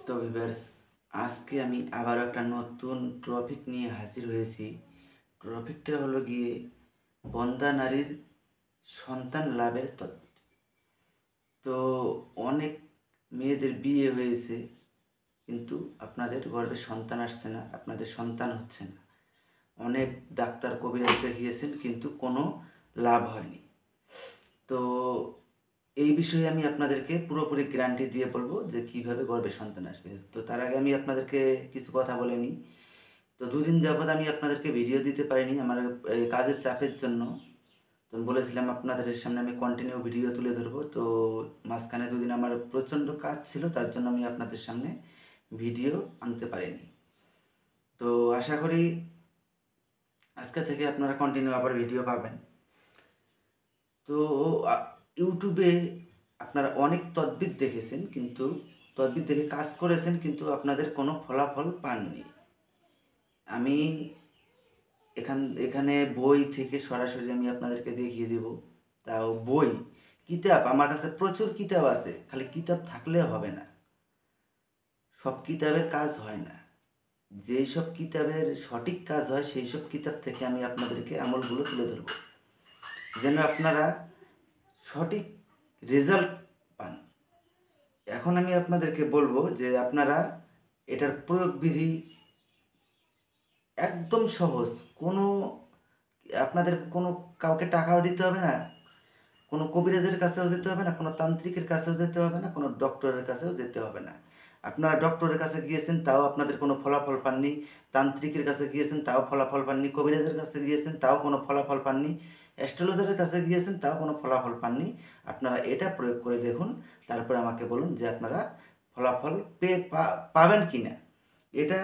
তো ভিউয়ার্স, আজকে আমি আবার একটা নতুন টপিক নিয়ে হাজির হয়েছি। টপিকটা হলো গিয়ে বন্ধ্যা নারীর সন্তান লাভের তত্ত্ব। তো অনেক মেয়েদের বিয়ে হয়েছে, কিন্তু আপনাদের গর্ভে সন্তান আসছে না, আপনাদের সন্তান হচ্ছে না। অনেক ডাক্তার কবিরাজ দেখিয়েছেন, কিন্তু কোনো লাভ হয়নি। তো এই বিষয়ে আমি আপনাদেরকে পুরোপুরি গ্যারান্টি দিয়ে বলবো যে কিভাবে গর্ভে সন্তান আসবে। তো তার আগে আমি আপনাদেরকে কিছু কথা বলে নিই। তো দুদিন যাবৎ আমি আপনাদেরকে ভিডিও দিতে পারিনি আমার এই কাজের চাপের জন্য। তো আমি বলেছিলাম আপনাদের সামনে আমি কন্টিনিউ ভিডিও তুলে ধরবো। তো মাঝখানে দুদিন আমার প্রচণ্ড কাজ ছিল, তার জন্য আমি আপনাদের সামনে ভিডিও আনতে পারিনি। তো আশা করি আজকে থেকে আপনারা কন্টিনিউ আবার ভিডিও পাবেন। তো ইউটিউবে আপনারা অনেক তদবির দেখেছেন, কিন্তু তদবির দেখে কাজ করেছেন, কিন্তু আপনাদের কোনো ফলাফল পাননি। আমি এখানে বই থেকে সরাসরি আমি আপনাদেরকে দেখিয়ে দেব। তাও বই, কিতাব আমার কাছে প্রচুর কিতাব আছে, খালি কিতাব থাকলে হবে না, সব কিতাবের কাজ হয় না। যেই সব কিতাবের সঠিক কাজ হয় সেই সব কিতাব থেকে আমি আপনাদেরকে আমলগুলো তুলে ধরব, যেন আপনারা সঠিক রেজাল্ট পান। এখন আমি আপনাদেরকে বলবো যে আপনারা এটার প্রয়োগ বিধি একদম সহজ। কোনো আপনাদের কোনো কাউকে টাকাও দিতে হবে না, কোনো কবিরাজের কাছেও যেতে হবে না, কোনো তান্ত্রিকের কাছেও যেতে হবে না, কোনো ডক্টরের কাছেও যেতে হবে না। আপনারা ডক্টরের কাছে গিয়েছেন, তাও আপনাদের কোনো ফলাফল পাননি। তান্ত্রিকের কাছে গিয়েছেন, তাও ফলাফল পাননি। কবিরাজের কাছে গিয়েছেন, তাও কোনো ফলাফল পাননি। অ্যাস্ট্রোলজারের কাছে গিয়েছেন, তাও কোনো ফলাফল পাননি। আপনারা এটা প্রয়োগ করে দেখুন, তারপরে আমাকে বলুন যে আপনারা ফলাফল পাবেন কি না। এটা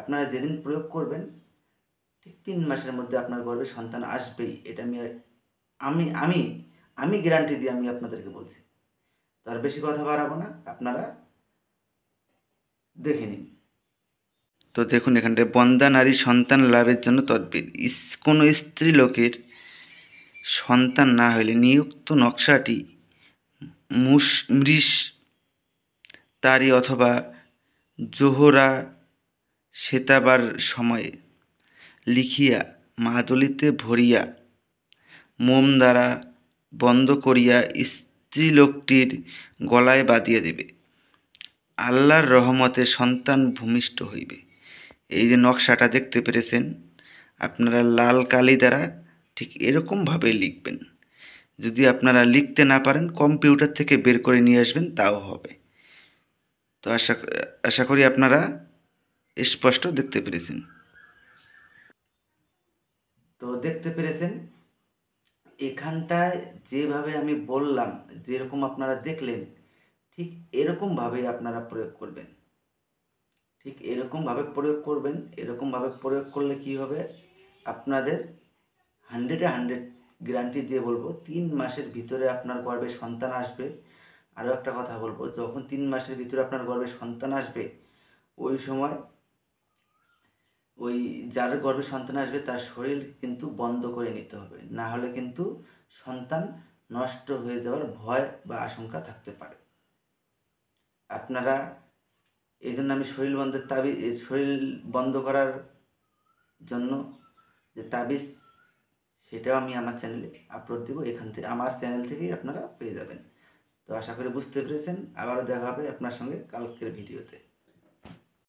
আপনারা যেদিন প্রয়োগ করবেন, ঠিক 3 মাসের মধ্যে আপনার গর্ভে সন্তান আসবেই। এটা আমি আমি আমি গ্যারান্টি দিয়ে আমি আপনাদেরকে বলছি। তো আর বেশি কথা বাড়াবো না, আপনারা দেখে নিন। তো দেখুন, এখানটায় বন্ধ্যা নারী সন্তান লাভের জন্য তদবির। কোনো স্ত্রী লোকের সন্তান না হলে নিযুক্ত নকশাটি মৃষ তারি অথবা জোহরা শ্বেতাবার সময়ে লিখিয়া মাদলিতে ভরিয়া মোম দ্বারা বন্ধ করিয়া স্ত্রীলোকটির গলায় বাঁধিয়া দেবে। আল্লাহর রহমতে সন্তান ভূমিষ্ঠ হইবে। এই যে নকশাটা দেখতে পেরেছেন, আপনারা লাল কালি দ্বারা ঠিক এরকমভাবে লিখবেন। যদি আপনারা লিখতে না পারেন, কম্পিউটার থেকে বের করে নিয়ে আসবেন, তাও হবে। তো আশা করি আপনারা স্পষ্ট দেখতে পেরেছেন। তো দেখতে পেরেছেন, এখানটায় যেভাবে আমি বললাম, যেরকম আপনারা দেখলেন, ঠিক এরকমভাবেই আপনারা প্রয়োগ করবেন। ঠিক এরকমভাবে প্রয়োগ করবেন। এরকমভাবে প্রয়োগ করলে কি হবে, আপনাদের 100-100 গ্যারান্টি দিয়ে বলবো 3 মাসের ভিতরে আপনার গর্ভে সন্তান আসবে। আরও একটা কথা বলবো, যখন 3 মাসের ভিতরে আপনার গর্ভে সন্তান আসবে, ওই সময় ওই যার গর্ভে সন্তান আসবে তার শরীর কিন্তু বন্ধ করে নিতে হবে, না হলে কিন্তু সন্তান নষ্ট হয়ে যাওয়ার ভয় বা আশঙ্কা থাকতে পারে। আপনারা এই জন্য আমি শরীর বন্ধ করার জন্য যে তাবিজ, সেটাও আমি আমার চ্যানেলে আপলোড দেবো। এখান থেকে আমার চ্যানেল থেকেই আপনারা পেয়ে যাবেন। তো আশা করি বুঝতে পেরেছেন। আবারও দেখা হবে আপনার সঙ্গে কালকের ভিডিওতে।